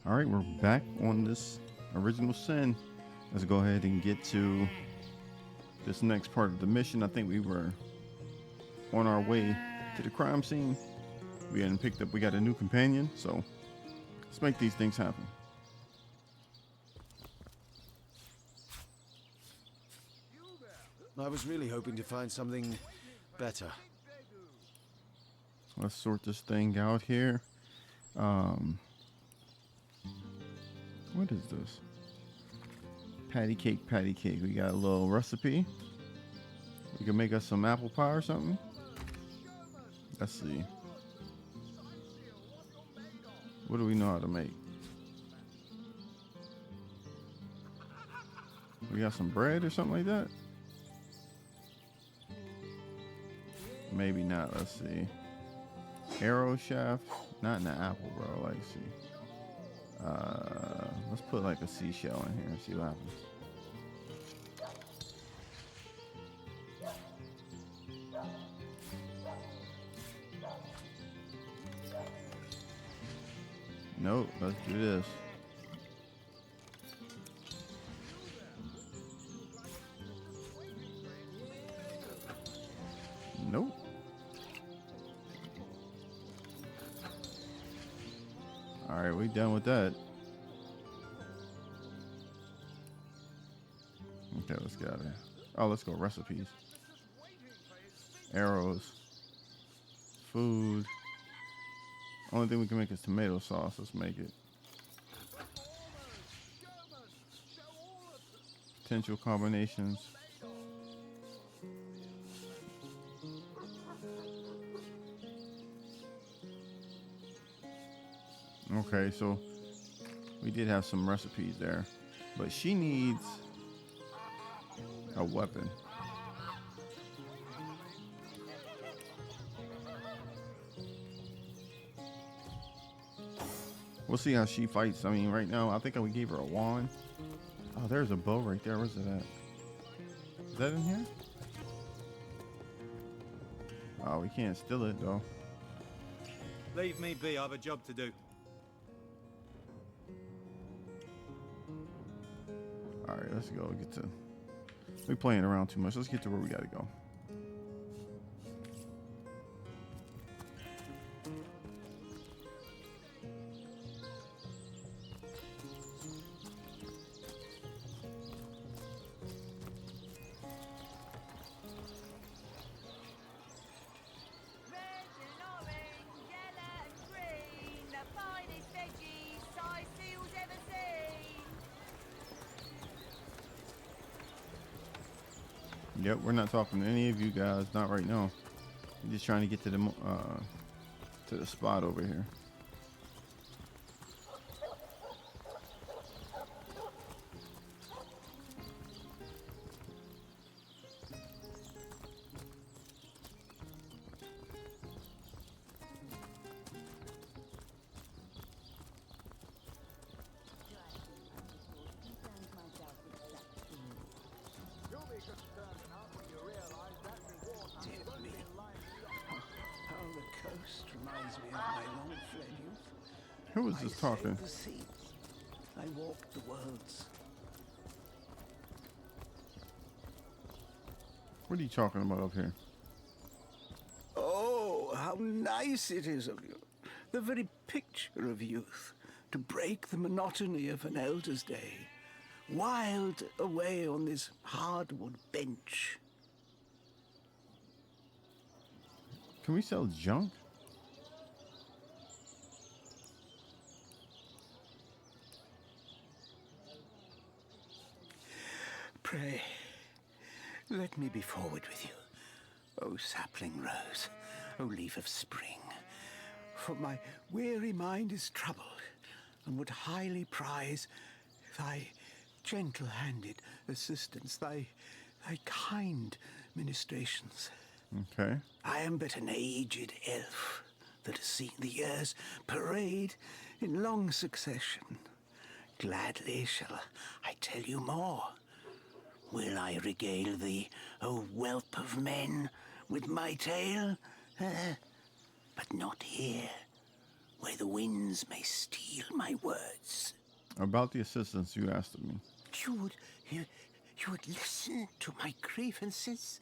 All right, we're back on this original sin. Let's go ahead and get to this next part of the mission. I think we were on our way to the crime scene. We hadn't picked up, we got a new companion, so let's make these things happen. I was really hoping to find something better. Let's sort this thing out here. What is this? Patty cake, patty cake. We got a little recipe. We can make us some apple pie or something. Let's see. What do we know how to make? We got some bread or something like that? Maybe not. Let's see. Arrow shaft. Not in the apple, bro. Let's see. Let's put like a seashell in here and see what happens. Nope. Let's do this. Nope. All right, we done with that. Okay, let's get out of here. Oh, let's go recipes. Arrows. Food. Only thing we can make is tomato sauce. Let's make it. Potential combinations. Okay, so we did have some recipes there, but she needs a weapon. We'll see how she fights. I mean, right now, I think we gave her a wand. Oh, there's a bow right there. Where's it at? Is that in here? Oh, we can't steal it, though. Leave me be. I have a job to do. All right, let's go get to... We're playing around too much. Let's get to where we got to go. Yep, we're not talking to any of you guys, not right now. We're just trying to get to the spot over here. Who was just talking? I walked the worlds. What are you talking about up here? Oh, how nice it is of you. The very picture of youth. To break the monotony of an elder's day. Wild away on this hardwood bench. Can we sell junk? Pray, let me be forward with you, O sapling rose, O leaf of spring, for my weary mind is troubled, and would highly prize thy gentle-handed assistance, thy kind ministrations. Okay. I am but an aged elf that has seen the years parade in long succession. Gladly shall I tell you more. Will I regale thee, O whelp of men, with my tale? But not here, where the winds may steal my words. About the assistance you asked of me. You would listen to my grievances,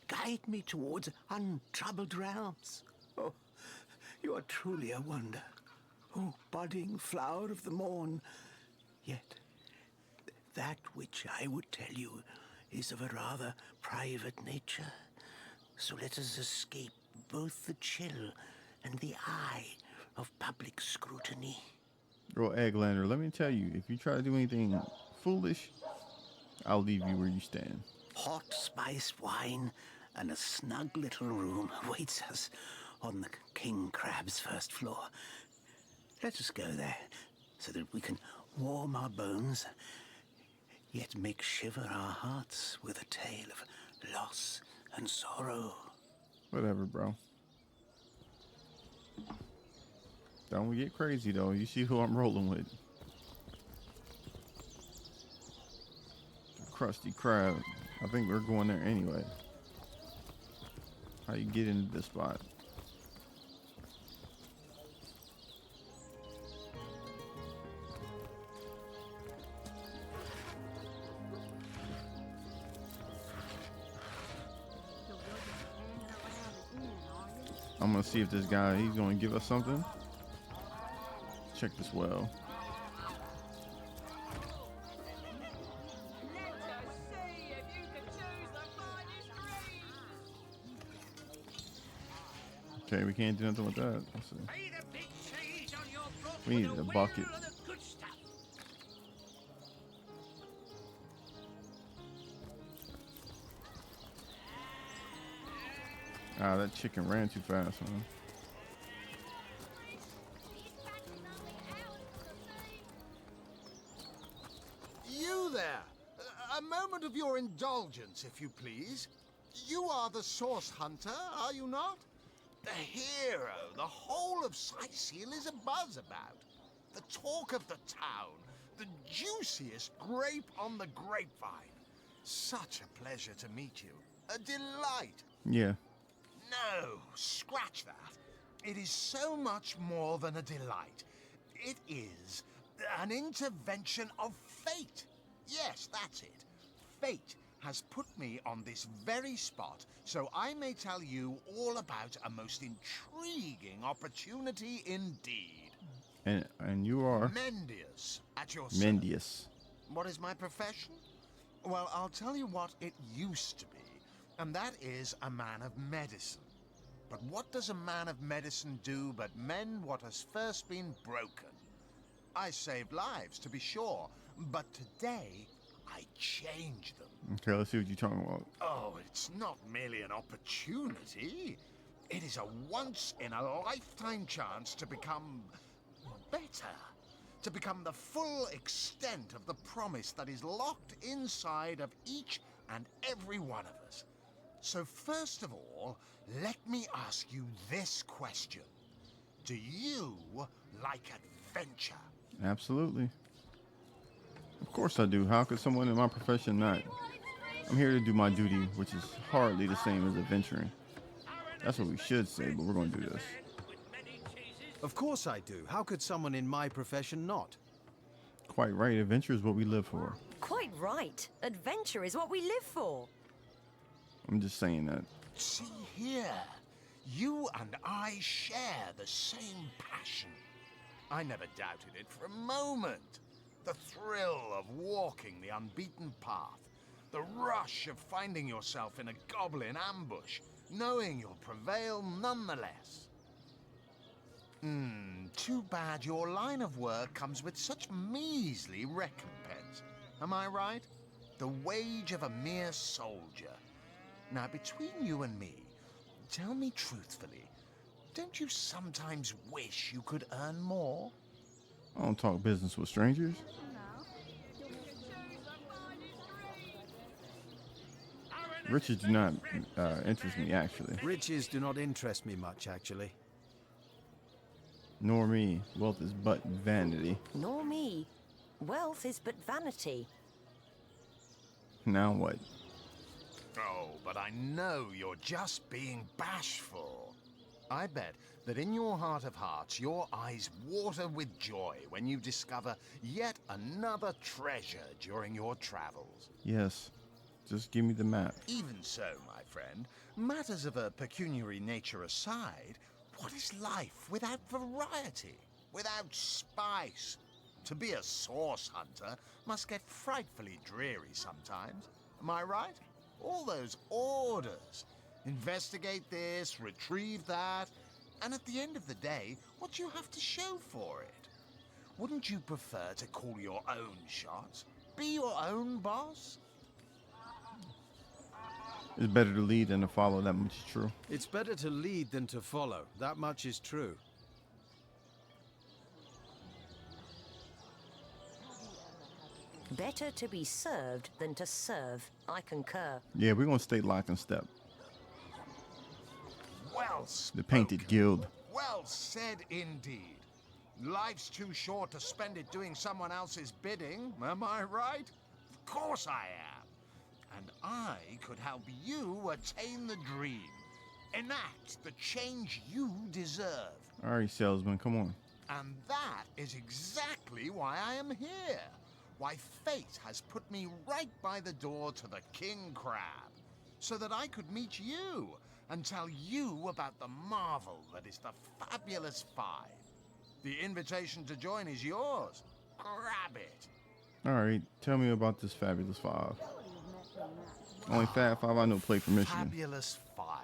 guide me towards untroubled realms. Oh, you are truly a wonder. Oh, budding flower of the morn. Yet, that which I would tell you is of a rather private nature. So let us escape both the chill and the eye of public scrutiny. Girl Egglander, let me tell you, if you try to do anything foolish, I'll leave you where you stand. Hot spiced wine and a snug little room awaits us on the King Crab's first floor. Let us go there so that we can warm our bones, yet make shiver our hearts with a tale of loss and sorrow. Whatever, bro. Don't get crazy, though. You see who I'm rolling with. The Krusty Krab. I think we're going there anyway. How you get into this spot? I'm gonna see if this guy, he's gonna give us something. Check this well. Okay, we can't do nothing with that. Let's see. We need a bucket. Ah, that chicken ran too fast, man. You there! A moment of your indulgence, if you please. You are the source hunter, are you not? The hero the whole of Sightseal is abuzz about. The talk of the town. The juiciest grape on the grapevine. Such a pleasure to meet you. A delight. Yeah. No, scratch that. It is so much more than a delight. It is an intervention of fate. Yes, that's it. Fate has put me on this very spot so I may tell you all about a most intriguing opportunity indeed. And you are Mendius, at your Mendius. service. What is my profession? Well, I'll tell you what it used to be, and that is a man of medicine. But what does a man of medicine do but mend what has first been broken? I saved lives, to be sure, but today I change them. Okay, let's see what you're talking about. Oh, it's not merely an opportunity. It is a once-in-a-lifetime chance to become better. To become the full extent of the promise that is locked inside of each and every one of us. So first of all, let me ask you this question. Do you like adventure? Absolutely. Of course I do. How could someone in my profession not? I'm here to do my duty, which is hardly the same as adventuring. That's what we should say, but we're going to do this. Of course I do. How could someone in my profession not? Quite right. Adventure is what we live for. Quite right. Adventure is what we live for. I'm just saying that. See here. You and I share the same passion. I never doubted it for a moment. The thrill of walking the unbeaten path. The rush of finding yourself in a goblin ambush, knowing you'll prevail nonetheless. Too bad your line of work comes with such measly recompense. Am I right? The wage of a mere soldier. Now, between you and me, tell me truthfully, don't you sometimes wish you could earn more? I don't talk business with strangers. Riches do not interest me, actually. Riches do not interest me much, actually. Nor me. Wealth is but vanity. Nor me. Wealth is but vanity. Now what? Oh, but I know you're just being bashful. I bet that in your heart of hearts, your eyes water with joy when you discover yet another treasure during your travels. Yes. Just give me the map. Even so, my friend, matters of a pecuniary nature aside, what is life without variety, without spice? To be a source hunter must get frightfully dreary sometimes. Am I right? All those orders. Investigate this, retrieve that, and at the end of the day, what do you have to show for it? Wouldn't you prefer to call your own shots? Be your own boss? It's better to lead than to follow, that much is true. It's better to lead than to follow. That much is true. Better to be served than to serve. I concur. Yeah, we're gonna stay locked in step. Well The spoken. Painted Guild. Well said indeed. Life's too short to spend it doing someone else's bidding, am I right? Of course I am. And I could help you attain the dream. Enact the change you deserve. All right, salesman, come on. And that is exactly why I am here. Why fate has put me right by the door to the King Crab, so that I could meet you and tell you about the marvel that is the Fabulous Five. The invitation to join is yours. Grab it. All right, tell me about this Fabulous Five. Only Fab Five I know play for Michigan. Fabulous Five.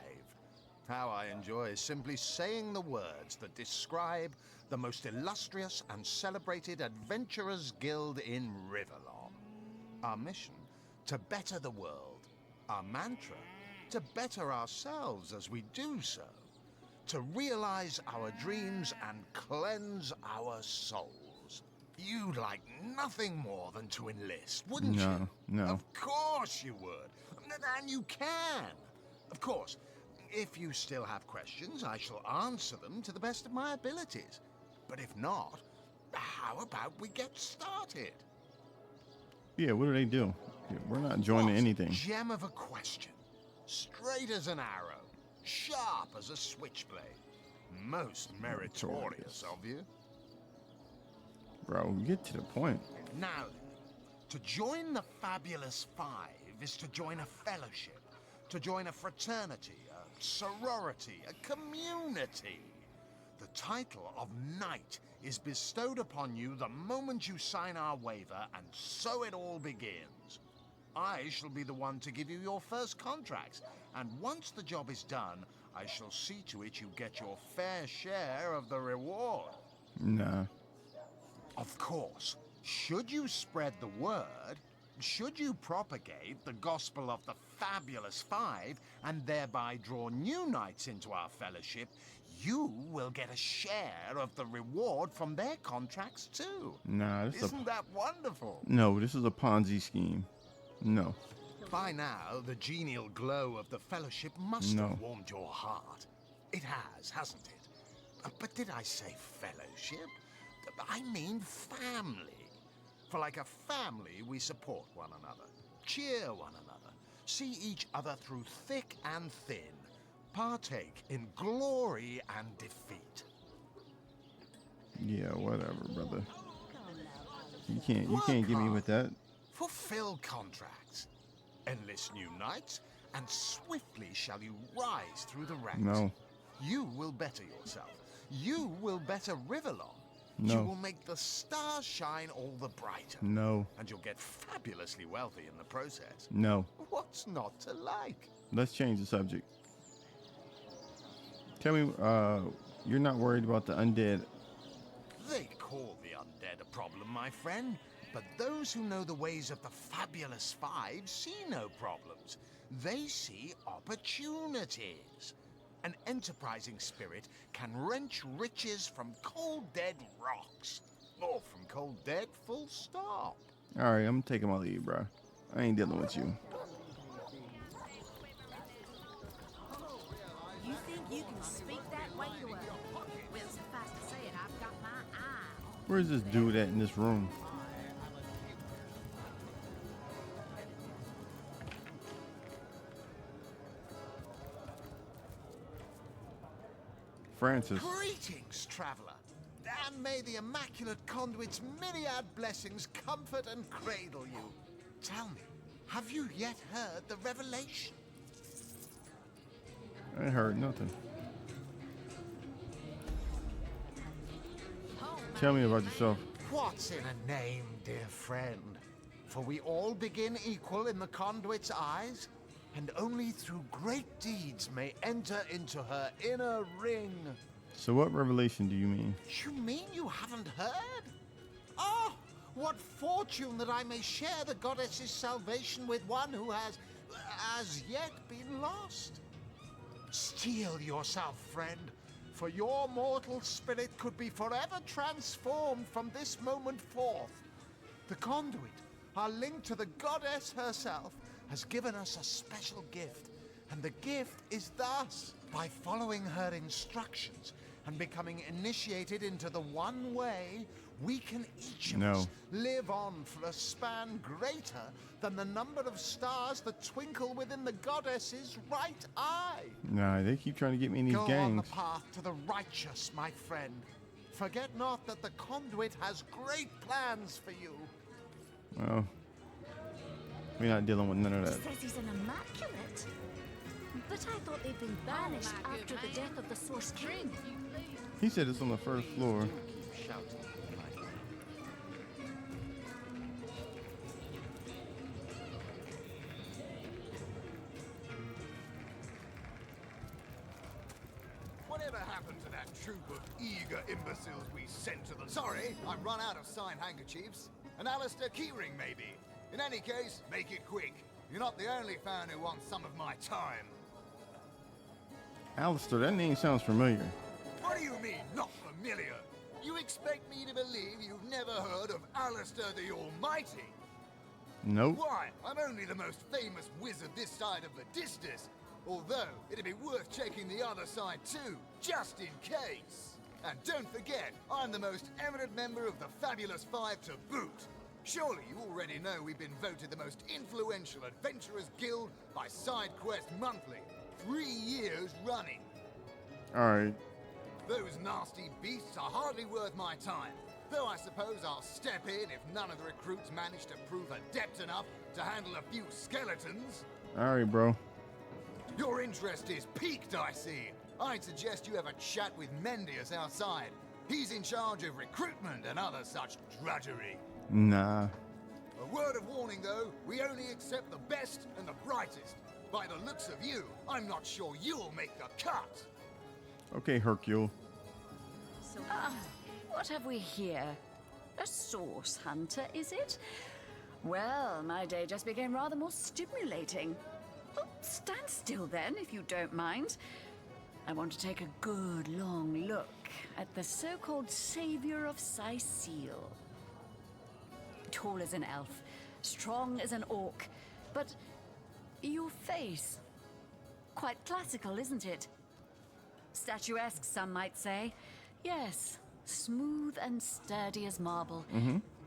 How I enjoy simply saying the words that describe the most illustrious and celebrated adventurers guild in Rivellon. Our mission, to better the world. Our mantra, to better ourselves as we do so. To realize our dreams and cleanse our souls. You'd like nothing more than to enlist, wouldn't you? No. Of course you would. And you can. Of course, if you still have questions, I shall answer them to the best of my abilities. But if not, how about we get started? Yeah, what do they do? Yeah, we're not joining What anything. Gem of a question. Straight as an arrow. Sharp as a switchblade. Most meritorious of you. Bro, get to the point. Now then, to join the Fabulous Five is to join a fellowship, to join a fraternity, a sorority, a community. The title of Knight is bestowed upon you the moment you sign our waiver, and so it all begins. I shall be the one to give you your first contracts, and once the job is done, I shall see to it you get your fair share of the reward. Nah. Of course, should you spread the word, should you propagate the gospel of the Fabulous Five and thereby draw new knights into our fellowship, you will get a share of the reward from their contracts too. Nah, this is Isn't that wonderful? no, this is a Ponzi scheme. No. By now, the genial glow of the fellowship must No. have warmed your heart. It has, hasn't it? But did I say fellowship? I mean family. For like a family, we support one another, cheer one another, see each other through thick and thin, partake in glory and defeat. Yeah, whatever, brother. You can't get me with that. Fulfill contracts, enlist new knights, and swiftly shall you rise through the ranks. No. You will better yourself. You will better Rivellon. No. You will make the stars shine all the brighter. No. And you'll get fabulously wealthy in the process. No. What's not to like? Let's change the subject. Tell me, you're not worried about the undead. They call the undead a problem, my friend. But those who know the ways of the Fabulous Five see no problems. They see opportunities. An enterprising spirit can wrench riches from cold dead rocks. Or from cold dead full stop. All right, I'm taking my lead, bro. I ain't dealing with you. You think you can speak that way to her? Well, suffice to say it, I've got my eye on. Where's this dude at in this room? Francis. Greetings, traveler. And may the immaculate conduit's myriad blessings comfort and cradle you. Tell me, have you yet heard the revelation? I ain't heard nothing. Tell me about yourself. What's in a name, dear friend? For we all begin equal in the conduit's eyes, and only through great deeds may enter into her inner ring. So what revelation do you mean? You mean you haven't heard? Oh, what fortune that I may share the goddess's salvation with one who has, as yet, been lost. Steel yourself, friend, for your mortal spirit could be forever transformed from this moment forth. The conduit, our link to the goddess herself, has given us a special gift, and the gift is thus: by following her instructions and becoming initiated into the one way, we can each of us live on for a span greater than the number of stars that twinkle within the goddess's right eye. Nah, they keep trying to get me in these Go gangs. on the path to the righteous, my friend. Forget not that the conduit has great plans for you. Well, we're not dealing with none of that. Says he's an immaculate. But I thought they'd been banished after the death of the Source King. He said it's on the first floor. Shouting. Whatever happened to that troop of eager imbeciles we sent to the... Sorry, I've run out of signed handkerchiefs. An Alistair Keyring, maybe. In any case, make it quick. You're not the only fan who wants some of my time. Alistair, that name sounds familiar. What do you mean, not familiar? You expect me to believe you've never heard of Alistair the Almighty? Nope. Why? I'm only the most famous wizard this side of the distance. Although, it'd be worth checking the other side too, just in case. And don't forget, I'm the most eminent member of the Fabulous Five to boot. Surely you already know we've been voted the most influential adventurers guild by SideQuest Monthly. 3 years running. Alright. Those nasty beasts are hardly worth my time. Though I suppose I'll step in if none of the recruits manage to prove adept enough to handle a few skeletons. Alright, bro. Your interest is piqued, I see. I'd suggest you have a chat with Mendius outside. He's in charge of recruitment and other such drudgery. Nah. A word of warning, though, we only accept the best and the brightest. By the looks of you, I'm not sure you'll make the cut. Okay, Hercule. What have we here? A source hunter, is it? Well, my day just became rather more stimulating. Oh, stand still then, if you don't mind. I want to take a good long look at the so-called savior of Sicile. Tall as an elf, strong as an orc, but your face, quite classical, isn't it? Statuesque, some might say. Yes, smooth and sturdy as marble,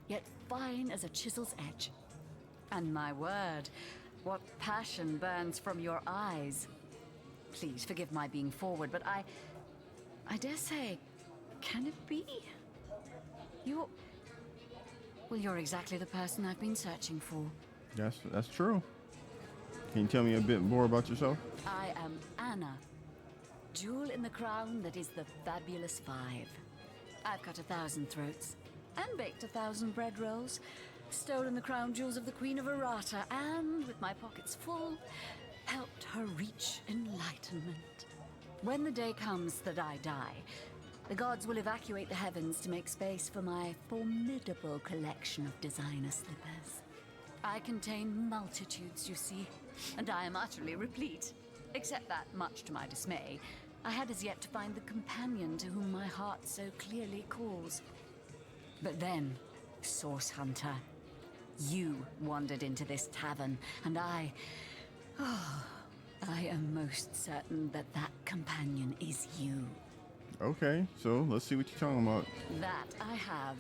yet fine as a chisel's edge. And my word, what passion burns from your eyes. Please forgive my being forward, but I dare say, can it be? You're exactly the person I've been searching for. That's true. Can you tell me a bit more about yourself? I am Anna, jewel in the crown that is the Fabulous Five. I've cut 1,000 throats, and baked 1,000 bread rolls, stolen the crown jewels of the Queen of Errata, and, with my pockets full, helped her reach enlightenment. When the day comes that I die, the gods will evacuate the heavens to make space for my formidable collection of designer slippers. I contain multitudes, you see, and I am utterly replete. Except that, much to my dismay, I had as yet to find the companion to whom my heart so clearly calls. But then, Source Hunter, you wandered into this tavern, and I am most certain that that companion is you. Okay, so let's see what you're talking about. That I have.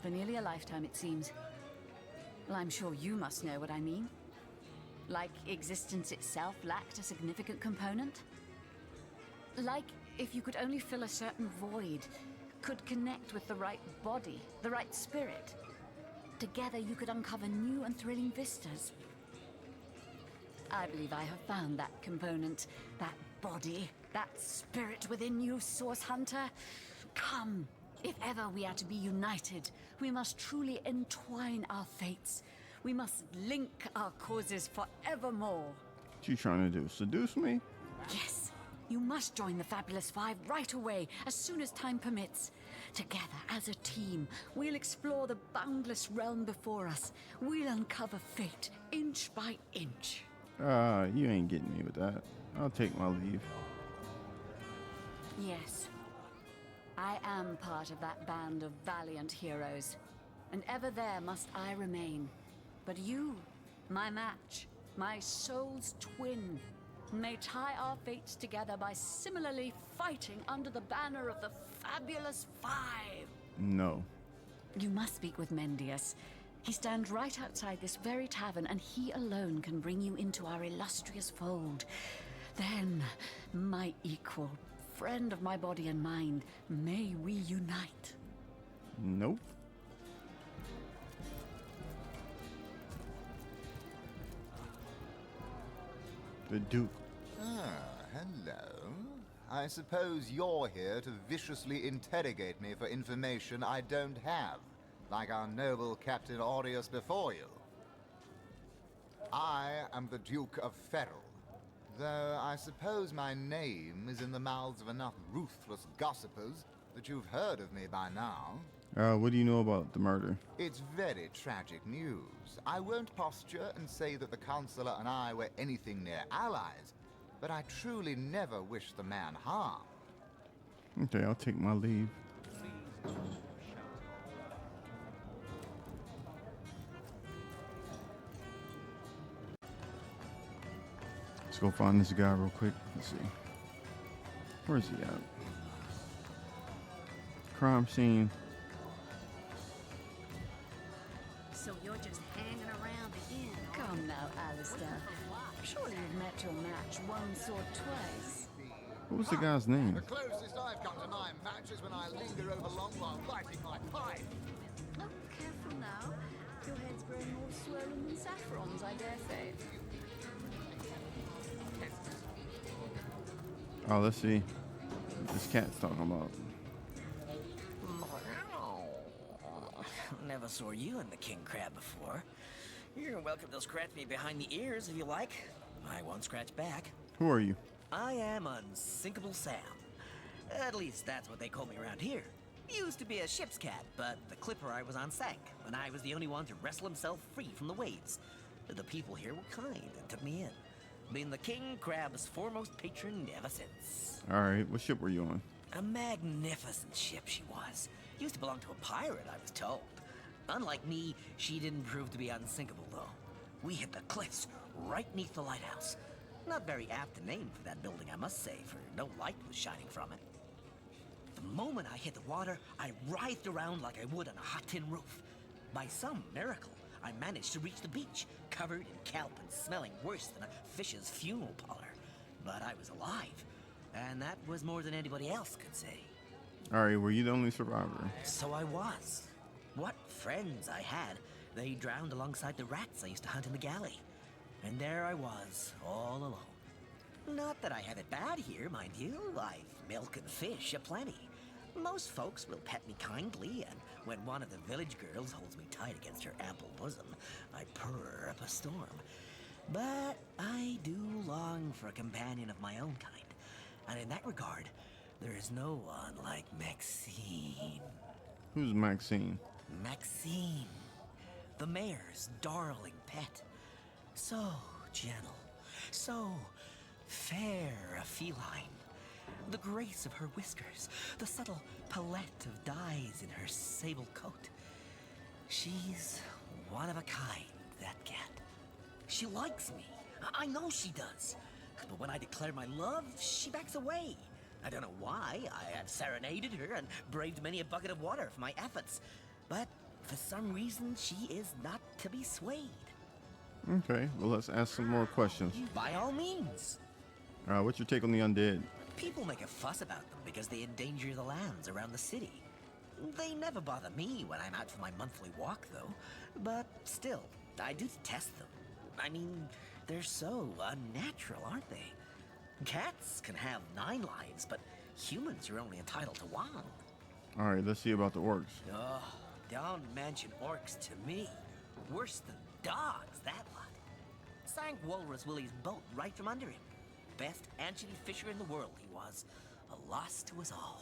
For nearly a lifetime, it seems. Well, I'm sure you must know what I mean. Like existence itself lacked a significant component? Like if you could only fill a certain void, could connect with the right body, the right spirit, together you could uncover new and thrilling vistas. I believe I have found that component, that body, that spirit within you, Source Hunter. Come, if ever we are to be united, we must truly entwine our fates. We must link our causes forevermore. What you trying to do? Seduce me? Yes, you must join the Fabulous Five right away, as soon as time permits. Together, as a team, we'll explore the boundless realm before us. We'll uncover fate, inch by inch. You ain't getting me with that. I'll take my leave. Yes, I am part of that band of valiant heroes, and ever there must I remain. But you, my match, my soul's twin, may tie our fates together by similarly fighting under the banner of the Fabulous Five. No. You must speak with Mendius. He stands right outside this very tavern, and he alone can bring you into our illustrious fold. Then, my equal, friend of my body and mind, may we unite. Nope. The Duke. Hello. I suppose you're here to viciously interrogate me for information I don't have, like our noble Captain Aureus before you. I am the Duke of Ferrell, though I suppose my name is in the mouths of enough ruthless gossipers that you've heard of me by now. What do you know about the murder? It's very tragic news. I won't posture and say that the Consular and I were anything near allies, but I truly never wish the man harm. Okay, I'll take my leave. Let's go find this guy real quick. Let's see. Where's he at? Crime scene. So you're just hanging around the inn. Come now, Alistair. Surely you've met your match once or twice. What was the guy's name? The closest I've come to my match is when I linger over long while lighting my pipe. Oh, careful now. Your head's growing more swollen than saffrons, I dare say. Oh, let's see what this cat's talking about. Never saw you in the king crab before. You're welcome to scratch me behind the ears if you like. I won't scratch back. Who are you? I am Unsinkable Sam. At least that's what they call me around here. Used to be a ship's cat, but the clipper I was on sank, and I was the only one to wrestle himself free from the waves. The people here were kind and took me in. Been the king crab's foremost patron ever since. Alright, what ship were you on? A magnificent ship she was. Used to belong to a pirate, I was told. Unlike me, she didn't prove to be unsinkable, though. We hit the cliffs right neath the lighthouse. Not very apt a name for that building, I must say, for no light was shining from it. The moment I hit the water, I writhed around like I would on a hot tin roof. By some miracle, I managed to reach the beach, covered in kelp and smelling worse than a fish's funeral parlor. But I was alive, and that was more than anybody else could say. Alright, were you the only survivor? So I was. What friends I had. They drowned alongside the rats I used to hunt in the galley. And there I was, all alone. Not that I have it bad here, mind you. I've milk and fish aplenty. Most folks will pet me kindly, and when one of the village girls holds me tight against her ample bosom, I purr up a storm. But I do long for a companion of my own kind. And in that regard, there is no one like Maxine. Who's Maxine? Maxine, the mayor's darling pet. So gentle, so fair a feline. The grace of her whiskers, the subtle palette of dyes in her sable coat. She's one of a kind, that cat. She likes me. I know she does. But when I declare my love, she backs away. I don't know why. I have serenaded her and braved many a bucket of water for my efforts. But for some reason, she is not to be swayed. Okay, well, let's ask some more questions. By all means. What's your take on the undead? People make a fuss about them because they endanger the lands around the city. They never bother me when I'm out for my monthly walk, though. But still, I do detest them. I mean, they're so unnatural, aren't they? Cats can have 9 lives, but humans are only entitled to 1. All right, let's see about the orcs. Oh, don't mention orcs to me. Worse than dogs, that lot. Sank Walrus Willie's boat right from under him. Best anchovy fisher in the world he was. A loss to us all.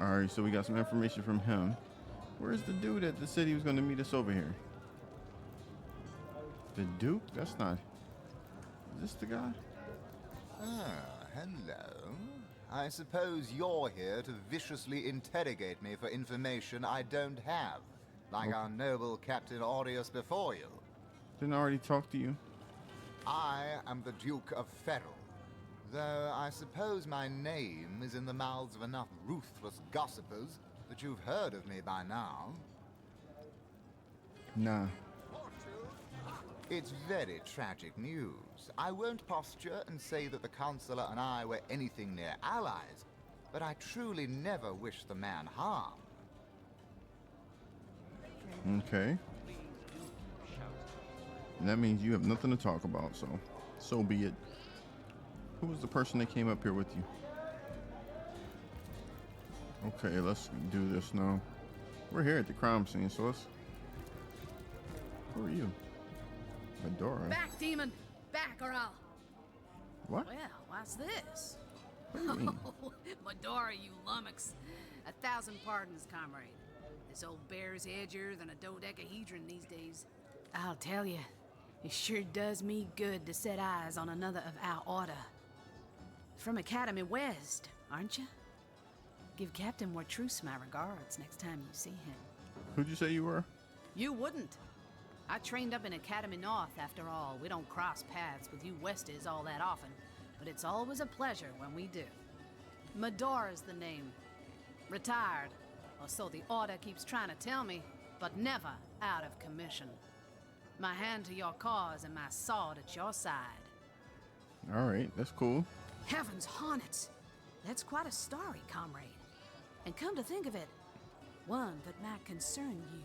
All right, so we got some information from him. Where's the dude that said he was going to meet us over here? The Duke? That's not... Is this the guy? Ah, hello. I suppose you're here to viciously interrogate me for information I don't have, like our noble Captain Aureus before you. Didn't I already talk to you? I am the Duke of Ferrell, though I suppose my name is in the mouths of enough ruthless gossipers that you've heard of me by now. Nah. It's very tragic news. I won't posture and say that the Counselor and I were anything near allies, but I truly never wish the man harm. Okay. And that means you have nothing to talk about, so be it. Who was the person that came up here with you? Okay, let's do this now. We're here at the crime scene, so let's... Who are you? Medora. Back, demon! Back, or I'll... What? Well, what's this? What do you mean? Medora, you lummox. 1,000 pardons, comrade. This old bear's edgier than a dodecahedron these days. I'll tell you, it sure does me good to set eyes on another of our order. From Academy West, aren't you? Give Captain Wartruce my regards next time you see him. Who'd you say you were? You wouldn't. I trained up in Academy North, after all. We don't cross paths with you Westies all that often, but it's always a pleasure when we do. Medora's the name. Retired, or so the Order keeps trying to tell me, but never out of commission. My hand to your cause and my sword at your side. All right, that's cool. Heavens hornets! That's quite a story, comrade. And come to think of it, one that might concern you.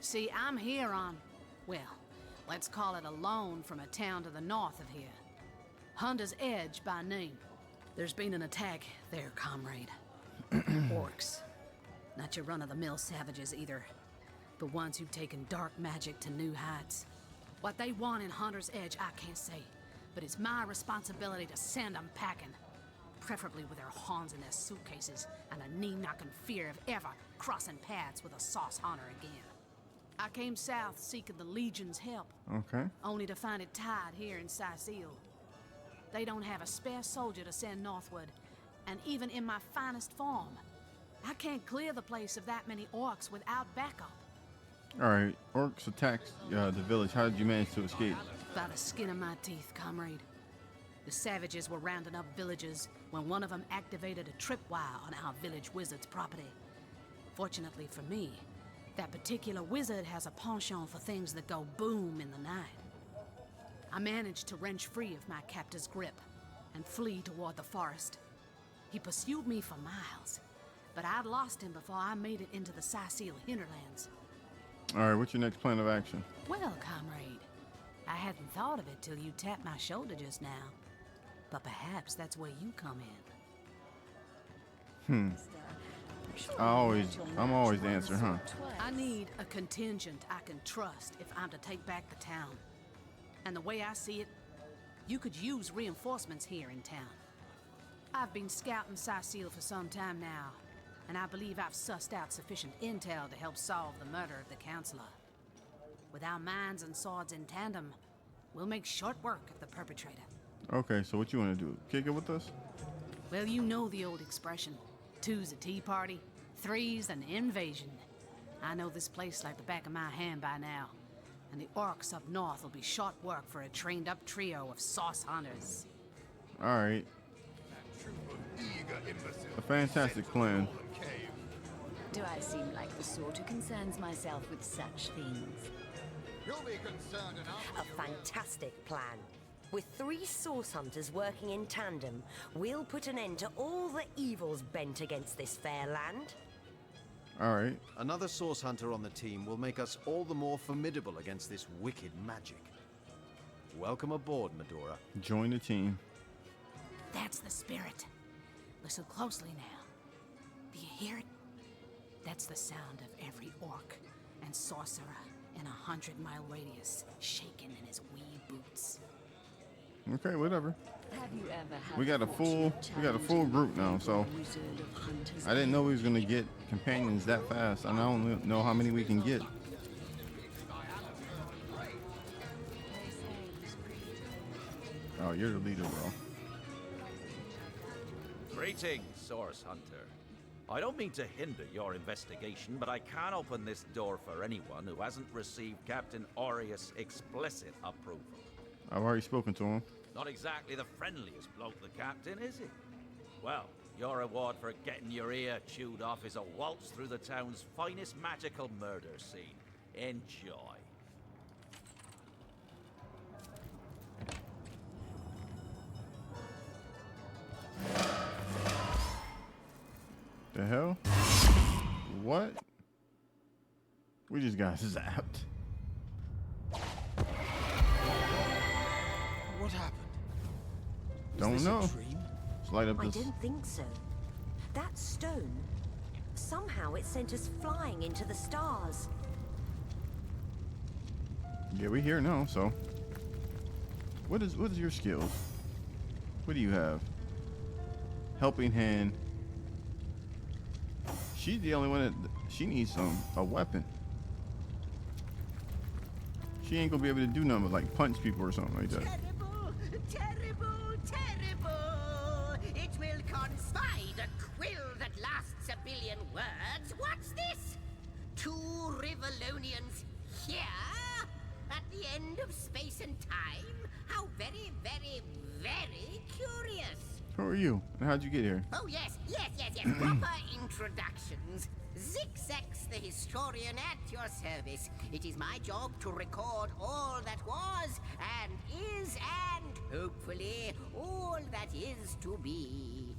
See, I'm here on, well, let's call it a loan from a town to the north of here. Hunter's Edge by name. There's been an attack there, comrade. Orcs. Not your run-of-the-mill savages either, but ones who've taken dark magic to new heights. What they want in Hunter's Edge, I can't say, but it's my responsibility to send them packing. Preferably with their horns in their suitcases and a knee-knocking fear of ever crossing paths with a sauce hunter again. I came south seeking the Legion's help. Okay. Only to find it tied here in Sicil. They don't have a spare soldier to send northward, and even in my finest form, I can't clear the place of that many orcs without backup. All right, orcs attacked the village. How did you manage to escape? By the skin of my teeth, comrade. The savages were rounding up villagers when one of them activated a tripwire on our village wizard's property. Fortunately for me, that particular wizard has a penchant for things that go boom in the night. I managed to wrench free of my captor's grip and flee toward the forest. He pursued me for miles, but I'd lost him before I made it into the Sicil hinterlands. All right, what's your next plan of action? Well, comrade, I hadn't thought of it till you tapped my shoulder just now. But perhaps that's where you come in. I'm always the answer, huh? I need a contingent I can trust if I'm to take back the town. And the way I see it, you could use reinforcements here in town. I've been scouting Sicil for some time now, and I believe I've sussed out sufficient intel to help solve the murder of the Counselor. With our minds and swords in tandem, we'll make short work of the perpetrator. Okay, so what you want to do? Kick it with us? Well, you know the old expression. 2's a tea party, 3's an invasion. I know this place like the back of my hand by now, and the orcs up north will be short work for a trained-up trio of sauce hunters. All right. A fantastic plan. Do I seem like the sort who concerns myself with such things? You'll be concerned enough. A fantastic plan. With 3 source hunters working in tandem, we'll put an end to all the evils bent against this fair land. All right. Another source hunter on the team will make us all the more formidable against this wicked magic. Welcome aboard, Medora. Join the team. That's the spirit. Listen closely now. Do you hear it? That's the sound of every orc and sorcerer in a 100-mile radius shaking in his wee boots. Okay, whatever. Have you ever had We got a full group now, so I didn't know we was gonna get companions that fast, and I don't know how many we can get. Oh, you're the leader, bro. Greetings, Source Hunter. I don't mean to hinder your investigation, but I can't open this door for anyone who hasn't received Captain Aureus' explicit approval. I've already spoken to him. Not exactly the friendliest bloke, the Captain, is he? Well, your reward for getting your ear chewed off is a waltz through the town's finest magical murder scene. Enjoy. The hell? What? We just got zapped. What happened? Don't know. Let's light up I this. don't think so. That stone, somehow it sent us flying into the stars. Yeah, we here now, so. What is your skills? What do you have? Helping hand. She's the only one that she needs a weapon. She ain't gonna be able to do nothing but like punch people or something like that. Terrible, terrible, terrible. It will confide a quill that lasts a billion words. What's this? 2 Rivellonians here? At the end of space and time? How very, very, very curious. Who are you? And how'd you get here? Oh, yes. Proper introductions. Zigzax the historian at your service. It is my job to record all that was, and is, and hopefully all that is to be.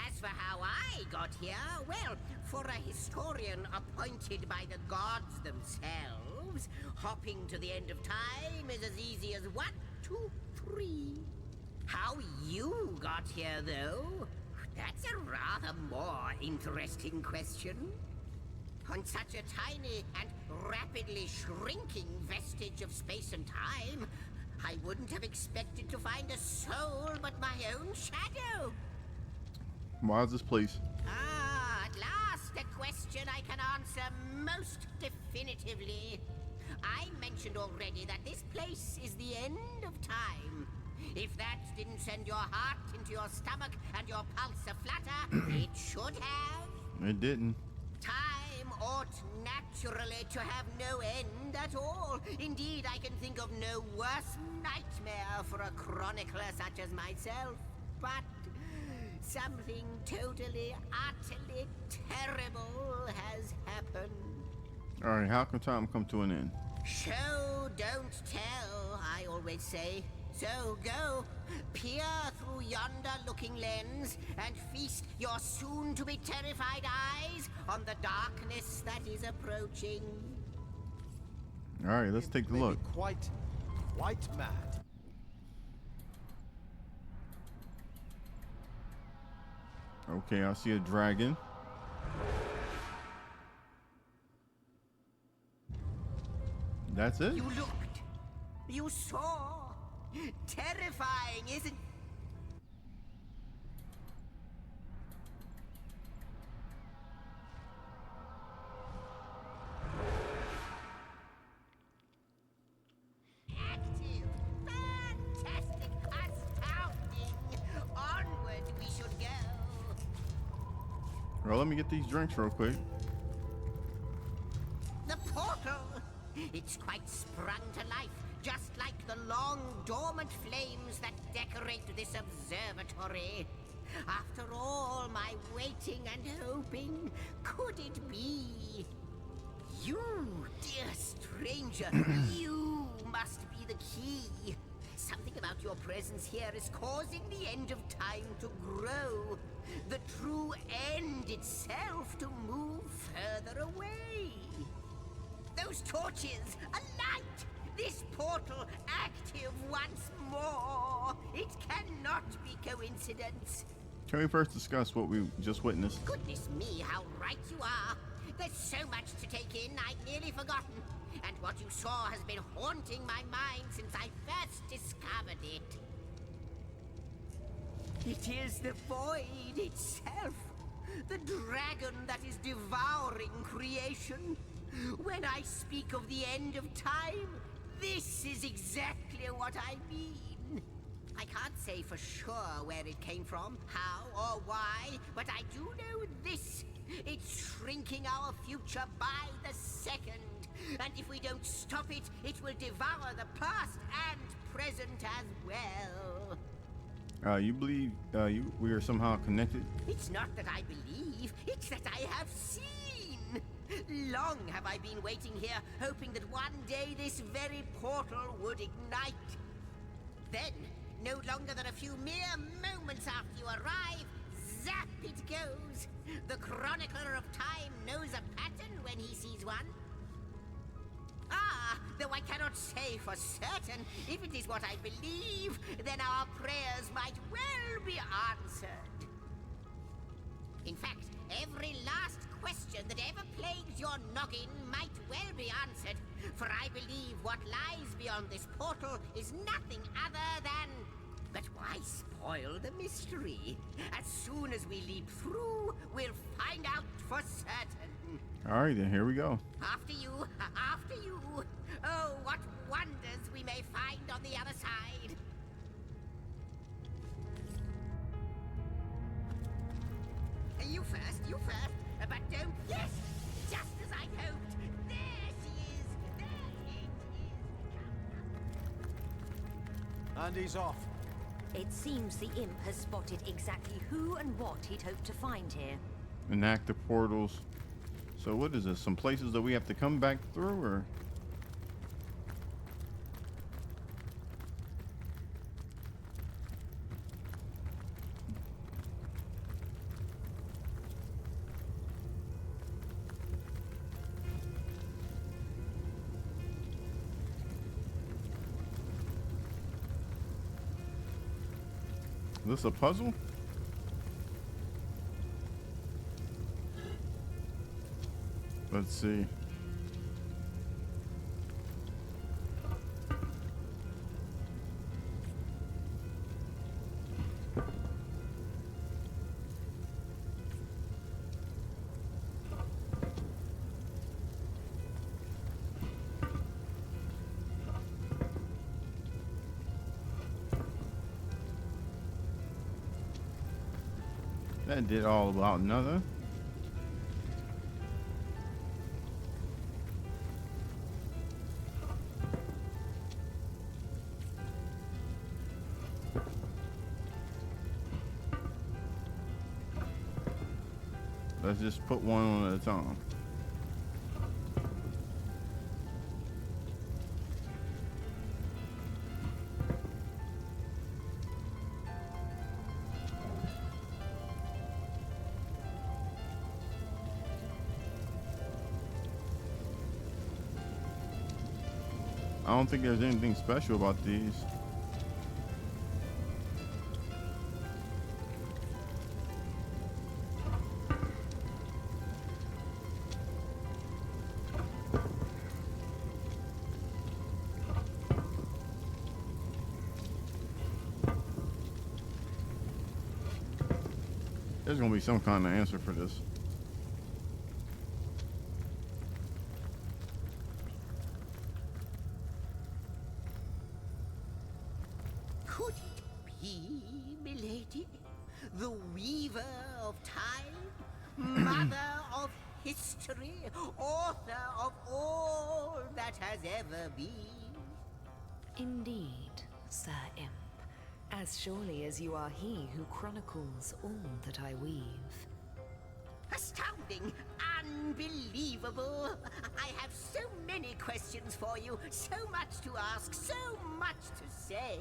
As for how I got here, well, for a historian appointed by the gods themselves, hopping to the end of time is as easy as 1, 2, 3. How you got here, though? That's a rather more interesting question. On such a tiny and rapidly shrinking vestige of space and time, I wouldn't have expected to find a soul but my own shadow. Why is this place? Ah, at last a question I can answer most definitively. I mentioned already that this place is the end of time. If that didn't send your heart into your stomach and your pulse a-flutter, it should have. It didn't. Time ought naturally to have no end at all. Indeed, I can think of no worse nightmare for a chronicler such as myself. But something totally, utterly terrible has happened. All right, how can time come to an end? Show, don't tell, I always say. So go, peer through yonder looking lens, and feast your soon-to-be terrified eyes on the darkness that is approaching. All right, let's take a look. Quite mad. Okay, I see a dragon. That's it? You looked. You saw. Terrifying, isn't... Active, fantastic, astounding. Onward we should go. Well, let me get these drinks real quick. The portal! It's quite sprung to life, just like the long dormant flames that decorate this observatory. After all my waiting and hoping, could it be? You, dear stranger, you must be the key. Something about your presence here is causing the end of time to grow. The true end itself to move further away. Those torches, a light! This portal active once more! It cannot be coincidence. Can we first discuss what we just witnessed? Goodness me, how right you are. There's so much to take in, I'd nearly forgotten. And what you saw has been haunting my mind since I first discovered it. It is the void itself. The dragon that is devouring creation. When I speak of the end of time, this is exactly what I mean. I can't say for sure where it came from, how or why, but I do know this. It's shrinking our future by the second. And if we don't stop it, it will devour the past and present as well. You believe we are somehow connected? It's not that I believe, it's that I have seen. Long have I been waiting here, hoping that one day this very portal would ignite. Then, no longer than a few mere moments after you arrive, zap it goes. The chronicler of time knows a pattern when he sees one. Ah, though I cannot say for certain, if it is what I believe, then our prayers might well be answered. In fact, every last question that ever plagues your noggin might well be answered, for I believe what lies beyond this portal is nothing other than... But why spoil the mystery? As soon as we leap through, we'll find out for certain. All right, then here we go. After you, after you. Oh, what wonders we may find on the other side. You first. But don't... Yes! Just as I hoped. There she is. There it is. And he's off. It seems the imp has spotted exactly who and what he'd hoped to find here. Enact the portals. So what is this? Some places that we have to come back through, or? Is this a puzzle? Let's see. That did all about nothing. Let's just put one on at a time. I don't think there's anything special about these. There's gonna be some kind of answer for this. Could it be, milady? The weaver of time? Mother of history? Author of all that has ever been? Indeed, Sir Imp. As surely as you are he who chronicles all that I weave. Astounding! unbelievable. I have so many questions for you, so much to ask, so much to say.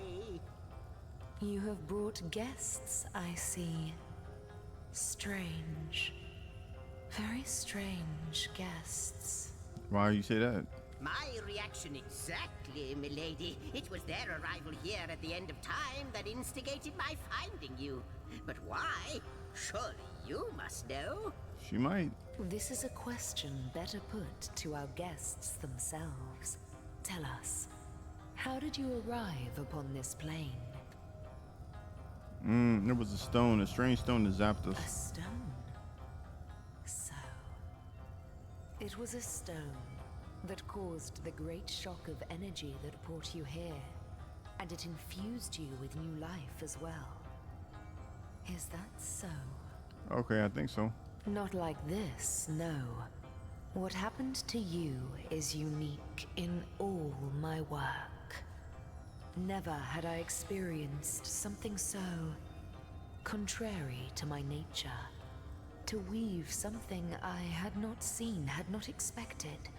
You have brought guests, I see. Strange. Very strange guests. Why you say that? My reaction exactly, milady. It was their arrival here at the end of time that instigated my finding you. But why? Surely you must know. She might. This is a question better put to our guests themselves. Tell us, how did you arrive upon this plane? There was a stone, a strange stone that zapped us. A stone? So, it was a stone that caused the great shock of energy that brought you here, and it infused you with new life as well. Is that so? Okay, I think so. Not like this, no. What happened to you is unique in all my work. Never had I experienced something so contrary to my nature. To weave something I had not seen, had not expected.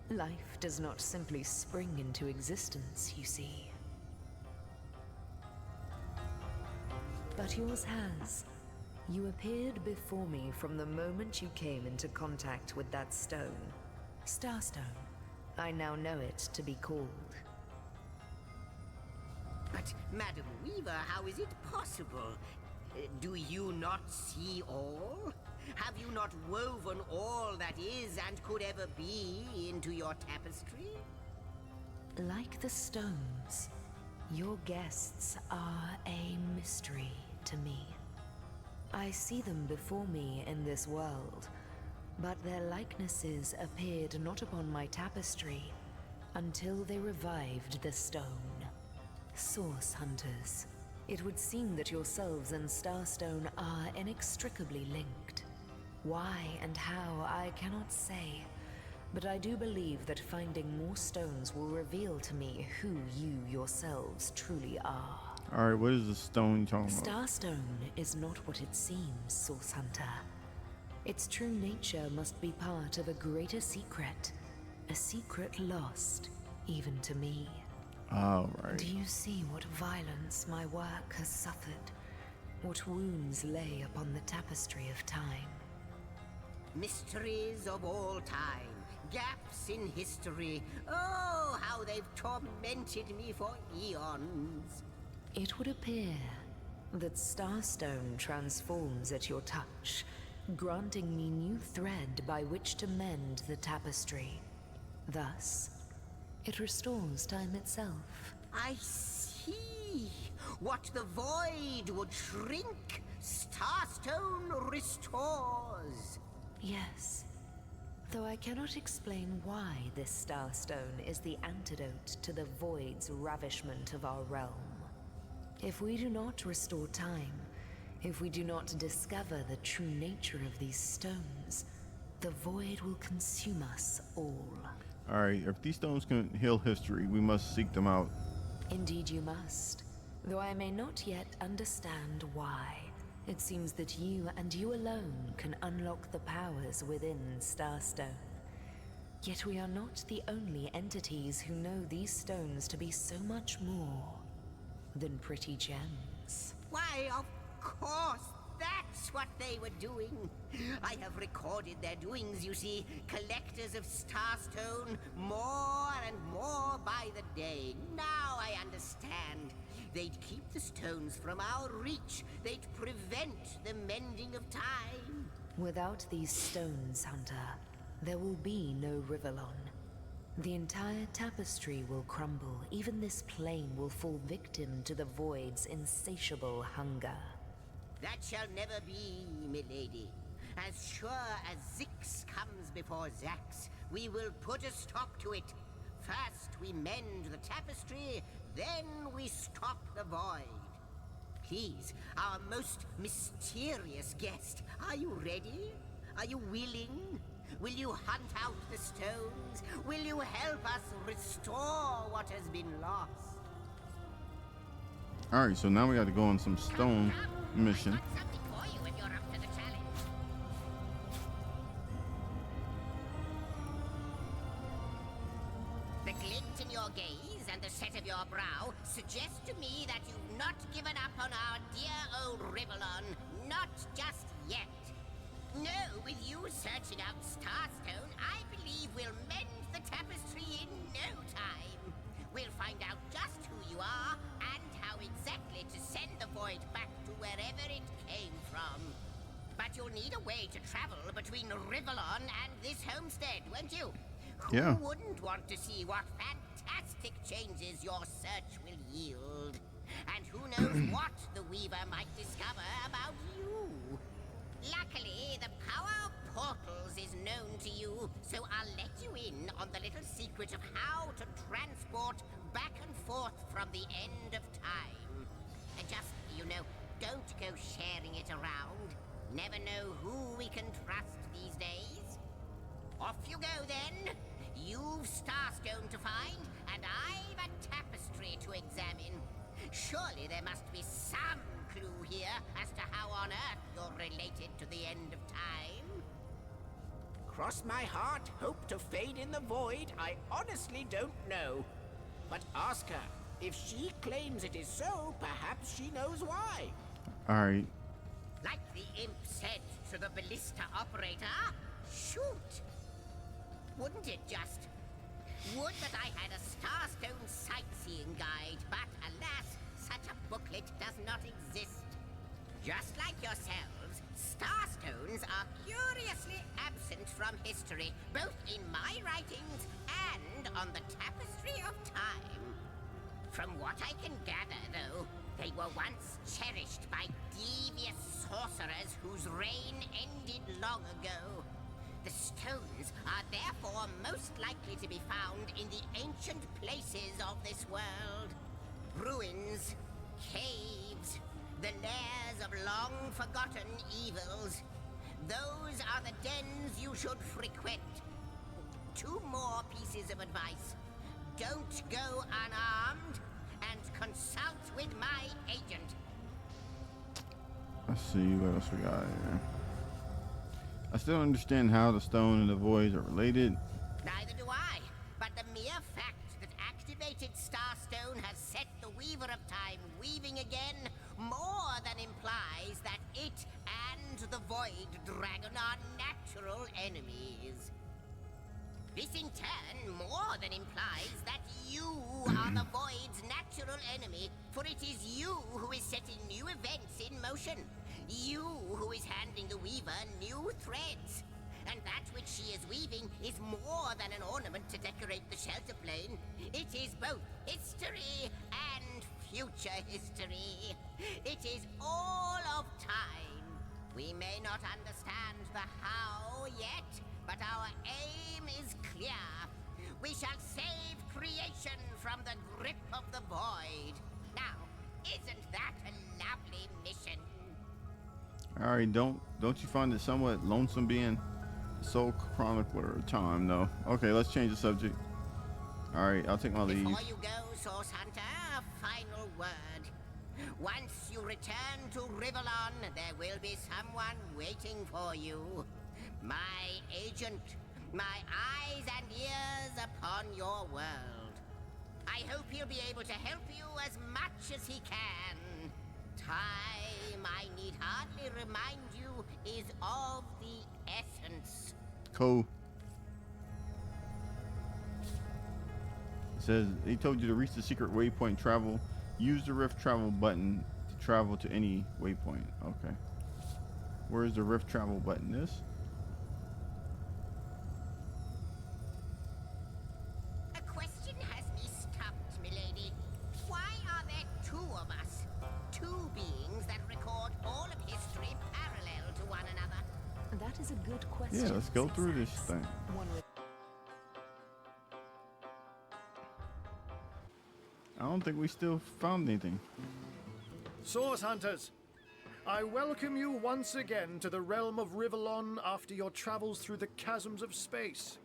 Life does not simply spring into existence, you see. But yours has. You appeared before me from the moment you came into contact with that stone. Starstone. I now know it to be called. But, Madam Weaver, how is it possible? Do you not see all? Have you not woven all that is and could ever be into your tapestry? Like the stones, your guests are a mystery to me. I see them before me in this world, but their likenesses appeared not upon my tapestry until they revived the stone. Source hunters, it would seem that yourselves and Starstone are inextricably linked. Why and how, I cannot say, but I do believe that finding more stones will reveal to me who you yourselves truly are. Alright, what is the stone you talking about? Starstone is not what it seems, Source Hunter. Its true nature must be part of a greater secret. A secret lost, even to me. Alright. Do you see what violence my work has suffered? What wounds lay upon the tapestry of time? Mysteries of all time. Gaps in history. Oh, how they've tormented me for eons. It would appear that Starstone transforms at your touch, granting me new thread by which to mend the tapestry. Thus, it restores time itself. I see. What the void would shrink, Starstone restores. Yes. Though I cannot explain why this Starstone is the antidote to the void's ravishment of our realm. If we do not restore time, if we do not discover the true nature of these stones, the void will consume us all. Alright, if these stones can heal history, we must seek them out. Indeed you must, though I may not yet understand why. It seems that you and you alone can unlock the powers within Starstone. Yet we are not the only entities who know these stones to be so much more than pretty gems. Why, of course, that's what they were doing. I have recorded their doings, you see. Collectors of Starstone, more and more by the day. Now I understand. They'd keep the stones from our reach. They'd prevent the mending of time. Without these stones, Hunter, there will be no Rivellon. The entire tapestry will crumble. Even this plane will fall victim to the void's insatiable hunger. That shall never be, milady. As sure as Zix comes before Zax, we will put a stop to it. First we mend the tapestry, then we stop the void. Please, our most mysterious guest, are you ready? Are you willing? Will you hunt out the stones? Will you help us restore what has been lost? Alright, so now we got to go on some stone mission. your gaze and the set of your brow suggest to me that you've not given up on our dear old Rivellon. Not just yet. No, with you searching out Starstone, I believe we'll mend the tapestry in no time. We'll find out just who you are and how exactly to send the void back to wherever it came from. But you'll need a way to travel between Rivellon and this homestead, won't you? Yeah. Who wouldn't want to see what fantastic changes your search will yield? And who knows what the Weaver might discover about you? Luckily, the power of portals is known to you, so I'll let you in on the little secret of how to transport back and forth from the end of time. And just, don't go sharing it around. Never know who we can trust these days. Off you go then. You've Starstone to find, and I've a tapestry to examine. Surely there must be some clue here as to how on earth you're related to the end of time. Cross my heart, hope to fade in the void, I honestly don't know. But ask her. If she claims it is so, perhaps she knows why. Alright. Like the imp said to the ballista operator, shoot! Wouldn't it just? Would that I had a Starstone sightseeing guide, but alas, such a booklet does not exist. Just like yourselves, Starstones are curiously absent from history, both in my writings and on the tapestry of time. From what I can gather, though, they were once cherished by devious sorcerers whose reign ended long ago. The stones are therefore most likely to be found in the ancient places of this world. Ruins, caves, the lairs of long-forgotten evils. Those are the dens you should frequent. 2 more pieces of advice. Don't go unarmed, and consult with my agent. Let's see what else we got here. I still don't understand how the stone and the voids are related. Neither do I, but the mere fact that activated Starstone has set the Weaver of Time weaving again more than implies that it and the Void Dragon are natural enemies. This in turn more than implies that you are the Void's natural enemy, for it is you who is setting new events in motion. You who is handing the Weaver new threads. And that which she is weaving is more than an ornament to decorate the shelter plane. It is both history and future history. It is all of time. We may not understand the how yet, but our aim is clear. We shall save creation from the grip of the void. Now, isn't that a lovely mission? Alright, don't you find it somewhat lonesome being sole chronicler of time, though? Okay, let's change the subject. Alright, I'll take my leave. Before you go, Source Hunter, a final word. Once you return to Rivellon, there will be someone waiting for you. My agent, my eyes and ears upon your world. I hope he'll be able to help you as much as he can. Time, I need hardly remind you, is of the essence. Cool. It says he told you to reach the secret waypoint travel. Use the rift travel button to travel to any waypoint. Okay. Where's the rift travel button? This? A question has me stumped, milady. Why are there 2 of us? 2 beings that record all of history parallel to one another? That is a good question. Yeah, let's go through this thing. I don't think we still found anything. Source Hunters, I welcome you once again to the realm of Rivellon after your travels through the chasms of space.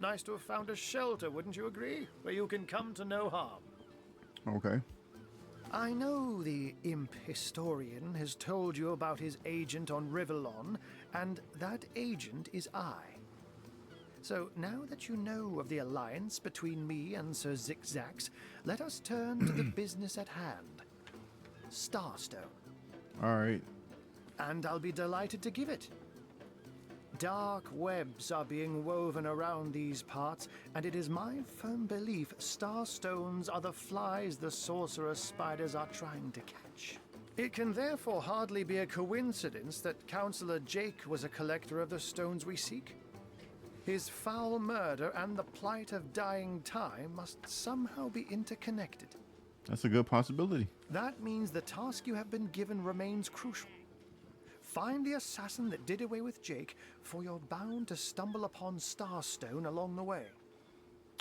Nice to have found a shelter, wouldn't you agree? Where you can come to no harm. Okay. I know the imp historian has told you about his agent on Rivellon, and that agent is I. So now that you know of the alliance between me and Sir Zigzags, let us turn to the business at hand. Starstone. All right. And I'll be delighted to give it. Dark webs are being woven around these parts, and it is my firm belief starstones are the flies the sorcerer spiders are trying to catch. It can therefore hardly be a coincidence that Councillor Jake was a collector of the stones we seek. His foul murder and the plight of dying time must somehow be interconnected. That's a good possibility. That means the task you have been given remains crucial. Find the assassin that did away with Jake, for you're bound to stumble upon Starstone along the way.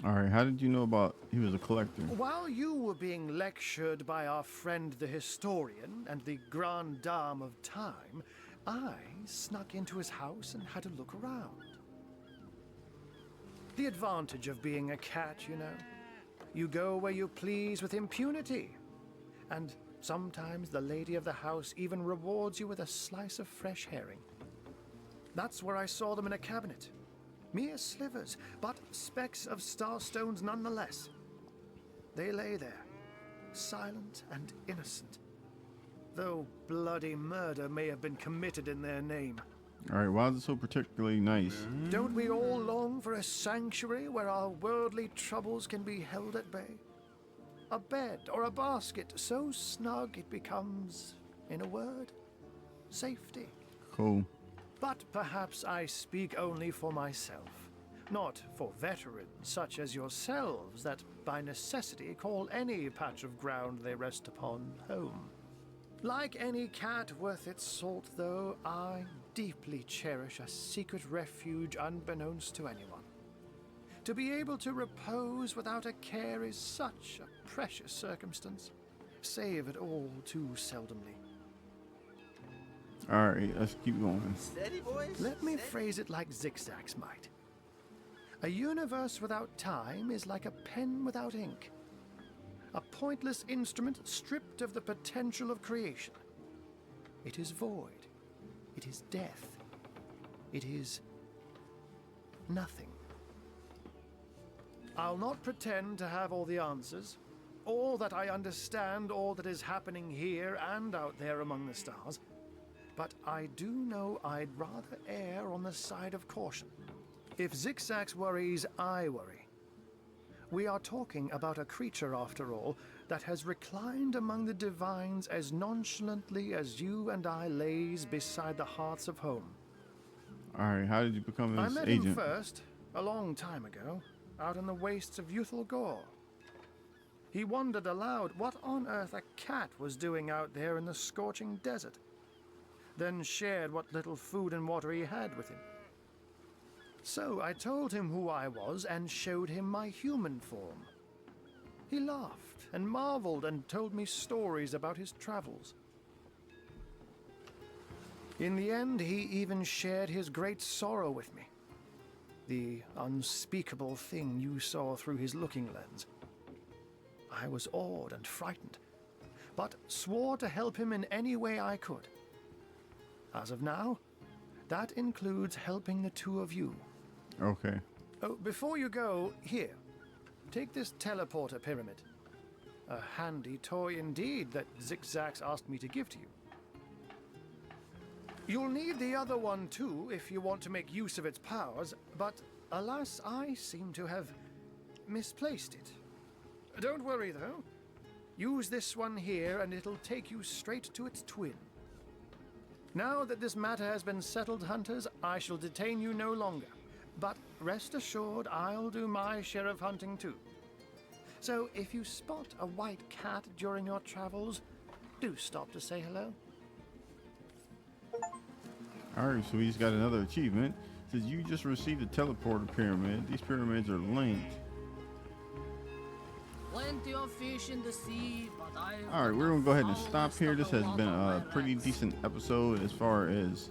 All right, how did you know about he was a collector? While you were being lectured by our friend the historian and the grande dame of time, I snuck into his house and had a look around. The advantage of being a cat, you know. You go where you please with impunity. And sometimes the lady of the house even rewards you with a slice of fresh herring. That's where I saw them in a cabinet. Mere slivers, but specks of starstones nonetheless. They lay there, silent and innocent, though bloody murder may have been committed in their name. All right, why is it so particularly nice? Don't we all long for a sanctuary where our worldly troubles can be held at bay? A bed or a basket so snug it becomes, in a word, safety. Cool. But perhaps I speak only for myself, not for veterans such as yourselves that by necessity call any patch of ground they rest upon home. Like any cat worth its salt, though, I deeply cherish a secret refuge unbeknownst to anyone. To be able to repose without a care is such a precious circumstance, save it all too seldomly. All right, let's keep going. Steady, boys. Let me phrase it like Zigzags might. A universe without time is like a pen without ink. A pointless instrument stripped of the potential of creation. It is void. It is death. It is nothing. I'll not pretend to have all the answers, or that I understand all that is happening here and out there among the stars. But I do know I'd rather err on the side of caution. If Zigzags worries, I worry. We are talking about a creature, after all, that has reclined among the divines as nonchalantly as you and I laze beside the hearths of home. All right, how did you become his I met agent? him first, a long time ago, out in the wastes of Youthful Gore. He wondered aloud what on earth a cat was doing out there in the scorching desert, then shared what little food and water he had with him. So I told him who I was and showed him my human form. He laughed and marveled and told me stories about his travels. In the end, he even shared his great sorrow with me. The unspeakable thing you saw through his looking lens. I was awed and frightened, but swore to help him in any way I could. As of now, that includes helping the two of you. Okay. Oh, before you go, here, take this teleporter pyramid. A handy toy indeed that Zigzags asked me to give to you. You'll need the other one too if you want to make use of its powers, but alas, I seem to have misplaced it. Don't worry though. Use this one here and it'll take you straight to its twin. Now that this matter has been settled, hunters, I shall detain you no longer. But rest assured, I'll do my share of hunting too. So if you spot a white cat during your travels, do stop to say hello. All right, so he's got another achievement. It says you just received a teleporter pyramid. These pyramids are linked. Plenty of fish in the sea, but I... All right, we're gonna go ahead and stop here. This has been a pretty decent episode as far as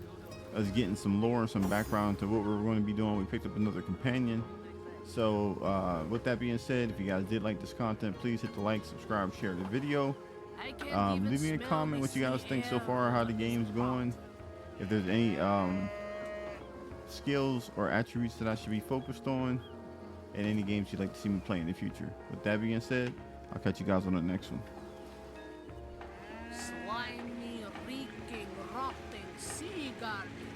us getting some lore and some background to what we're going to be doing. We picked up another companion. So with that being said, if you guys did like this content, please hit the like, subscribe, share the video. Leave me a comment what you guys think so far, how the game's going. If there's any skills or attributes that I should be focused on, and any games you'd like to see me play in the future. With that being said, I'll catch you guys on the next one. Slimy, reeking, rotting sea garden.